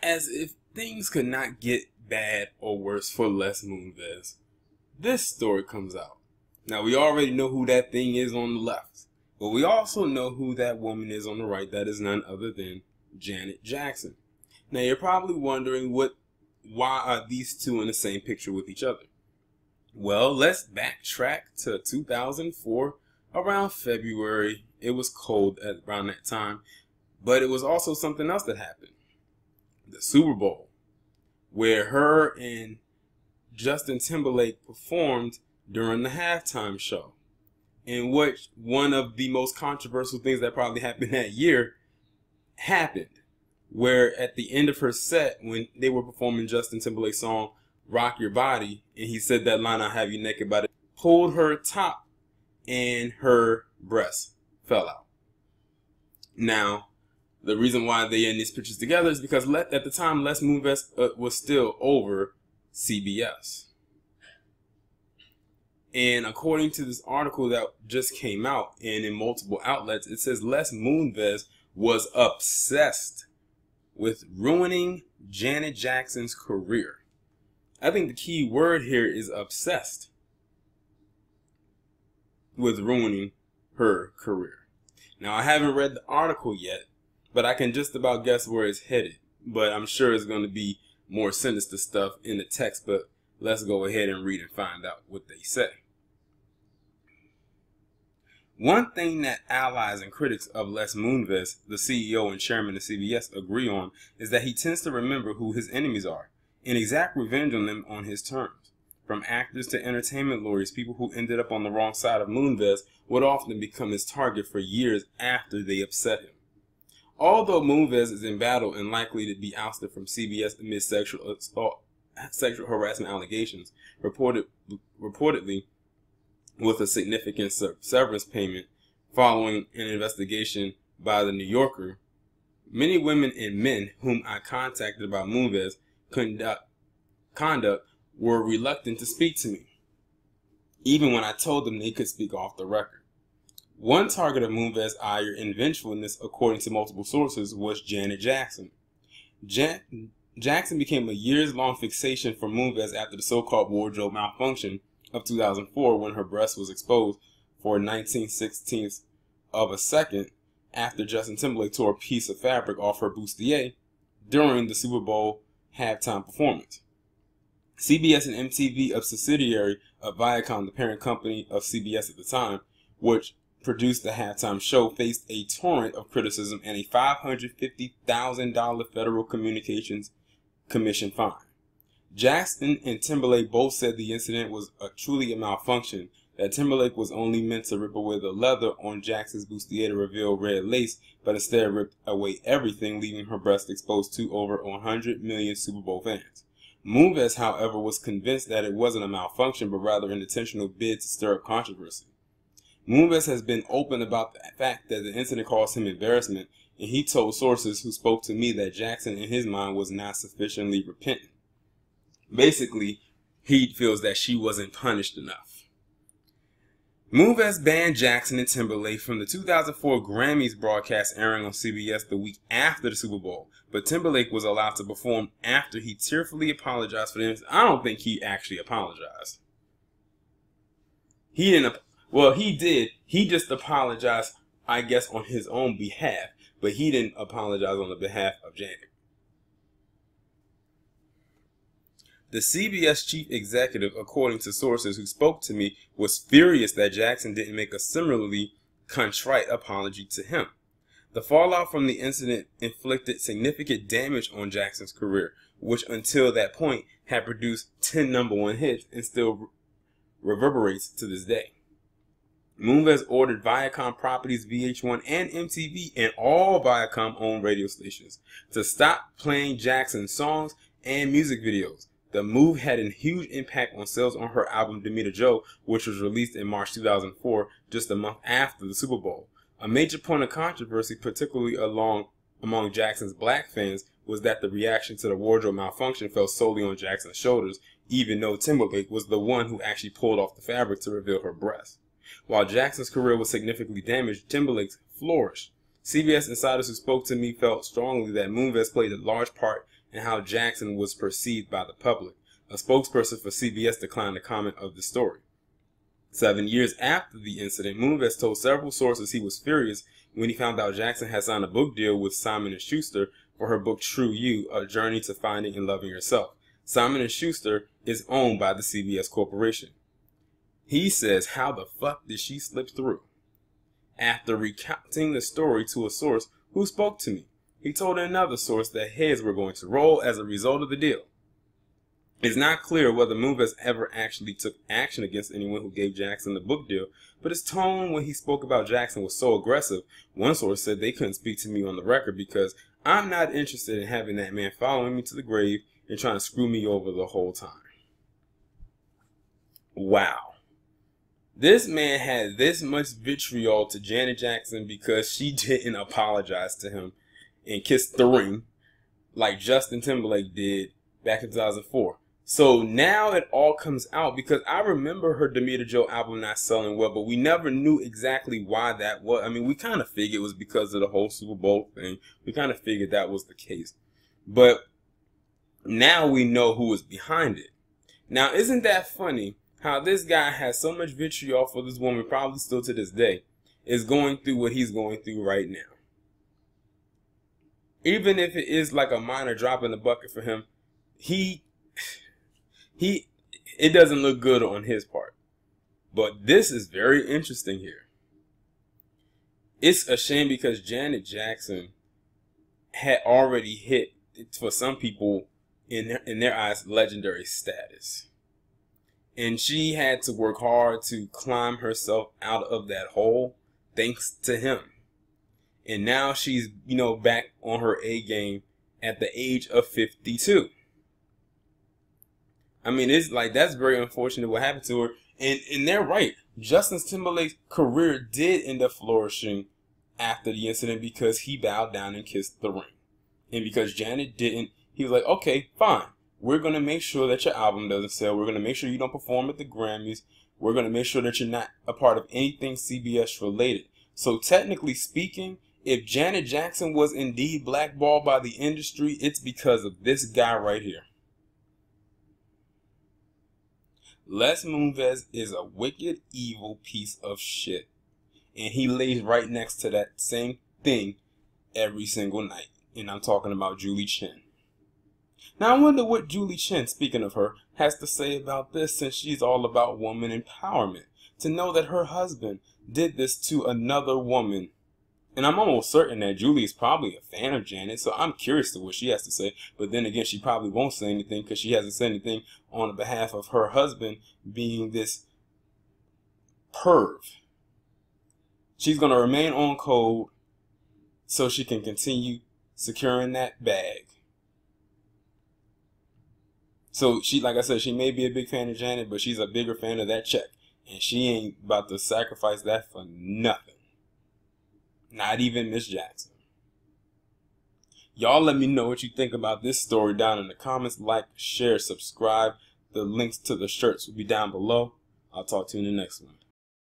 As if things could not get bad or worse for Les Moonves, this story comes out. Now, we already know who that thing is on the left, but we also know who that woman is on the right. That is none other than Janet Jackson. Now, you're probably wondering why are these two in the same picture with each other? Well, let's backtrack to 2004, around February. It was cold around that time, but it was also something else that happened. The Super Bowl, where her and Justin Timberlake performed during the halftime show, in which one of the most controversial things that probably happened that year happened, where at the end of her set, when they were performing Justin Timberlake's song Rock Your Body, and he said that line, "I'll have you naked by the," pulled her top and her breasts fell out. Now, the reason why they're in these pictures together is because at the time, Les Moonves was still over CBS. And according to this article that just came out and in multiple outlets, it says Les Moonves was obsessed with ruining Janet Jackson's career. I think the key word here is obsessed with ruining her career. Now, I haven't read the article yet, but I can just about guess where it's headed. But I'm sure it's going to be more sinister stuff in the text. But let's go ahead and read and find out what they say. One thing that allies and critics of Les Moonves, the CEO and chairman of CBS, agree on is that he tends to remember who his enemies are and exact revenge on them on his terms. From actors to entertainment lawyers, people who ended up on the wrong side of Moonves would often become his target for years after they upset him. Although Moonves is in battle and likely to be ousted from CBS amid sexual harassment allegations, reportedly with a significant severance payment following an investigation by the New Yorker, many women and men whom I contacted about Moonves' conduct were reluctant to speak to me, even when I told them they could speak off the record. One target of Moonves' ire and vengefulness, according to multiple sources, was Janet Jackson. Jackson became a years-long fixation for Moonves after the so-called wardrobe malfunction of 2004, when her breast was exposed for 19/16 of a second after Justin Timberlake tore a piece of fabric off her bustier during the Super Bowl halftime performance. CBS and MTV, a subsidiary of Viacom, the parent company of CBS at the time, which produced the halftime show, faced a torrent of criticism and a $550,000 Federal Communications Commission fine. Jackson and Timberlake both said the incident was truly a malfunction, that Timberlake was only meant to rip away the leather on Jackson's bustier to reveal red lace, but instead ripped away everything, leaving her breast exposed to over 100 million Super Bowl fans. Moonves, however, was convinced that it wasn't a malfunction, but rather an intentional bid to stir up controversy. Moonves has been open about the fact that the incident caused him embarrassment, and he told sources who spoke to me that Jackson, in his mind, was not sufficiently repentant. Basically, he feels that she wasn't punished enough. Moonves banned Jackson and Timberlake from the 2004 Grammys broadcast airing on CBS the week after the Super Bowl, but Timberlake was allowed to perform after he tearfully apologized for them. I don't think he actually apologized. He didn't. Well, he did. He just apologized, I guess, on his own behalf, but he didn't apologize on the behalf of Janet. The CBS chief executive, according to sources who spoke to me, was furious that Jackson didn't make a similarly contrite apology to him. The fallout from the incident inflicted significant damage on Jackson's career, which until that point had produced 10 #1 hits and still reverberates to this day. Moonves ordered Viacom Properties, VH1, and MTV, and all Viacom-owned radio stations to stop playing Jackson's songs and music videos. The move had a huge impact on sales on her album Damita Jo, which was released in March 2004, just a month after the Super Bowl. A major point of controversy, particularly among Jackson's black fans, was that the reaction to the wardrobe malfunction fell solely on Jackson's shoulders, even though Timberlake was the one who actually pulled off the fabric to reveal her breasts. While Jackson's career was significantly damaged, Timberlake's flourished. CBS insiders who spoke to me felt strongly that Moonves played a large part and how Jackson was perceived by the public. A spokesperson for CBS declined to comment of the story. 7 years after the incident, Moonves told several sources he was furious when he found out Jackson had signed a book deal with Simon & Schuster for her book True You, A Journey to Finding and Loving Yourself. Simon & Schuster is owned by the CBS Corporation. He says, how the fuck did she slip through? After recounting the story to a source who spoke to me, he told another source that heads were going to roll as a result of the deal. It's not clear whether Moonves ever actually took action against anyone who gave Jackson the book deal, but his tone when he spoke about Jackson was so aggressive. One source said they couldn't speak to me on the record because I'm not interested in having that man following me to the grave and trying to screw me over the whole time. Wow. This man had this much vitriol to Janet Jackson because she didn't apologize to him and kiss the ring like Justin Timberlake did back in 2004. So now it all comes out because I remember her Demeter Joe album not selling well, but we never knew exactly why that was. I mean, we kind of figured it was because of the whole Super Bowl thing. We kind of figured that was the case. But now we know who was behind it. Now, isn't that funny how this guy has so much vitriol for this woman, probably still to this day, is going through what he's going through right now. Even if it is like a minor drop in the bucket for him, it doesn't look good on his part. But this is very interesting here. It's a shame because Janet Jackson had already hit, for some people, in their eyes, legendary status. And she had to work hard to climb herself out of that hole thanks to him. And now she's, back on her A game at the age of 52. I mean, it's like, that's very unfortunate what happened to her. And they're right. Justin Timberlake's career did end up flourishing after the incident because he bowed down and kissed the ring. And because Janet didn't, he was like, okay, fine. We're going to make sure that your album doesn't sell. We're going to make sure you don't perform at the Grammys. We're going to make sure that you're not a part of anything CBS related. So technically speaking, if Janet Jackson was indeed blackballed by the industry, it's because of this guy right here. Les Moonves is a wicked, evil piece of shit. And he lays right next to that same thing every single night. And I'm talking about Julie Chen. Now I wonder what Julie Chen, speaking of her, has to say about this, since she's all about woman empowerment. To know that her husband did this to another woman. And I'm almost certain that Julie is probably a fan of Janet, so I'm curious to what she has to say. But then again, she probably won't say anything because she hasn't said anything on behalf of her husband being this perv. She's going to remain on code so she can continue securing that bag. So she, like I said, she may be a big fan of Janet, but she's a bigger fan of that check. And she ain't about to sacrifice that for nothing. Not even Miss Jackson. Y'all let me know what you think about this story down in the comments. Like, share, subscribe. The links to the shirts will be down below. I'll talk to you in the next one.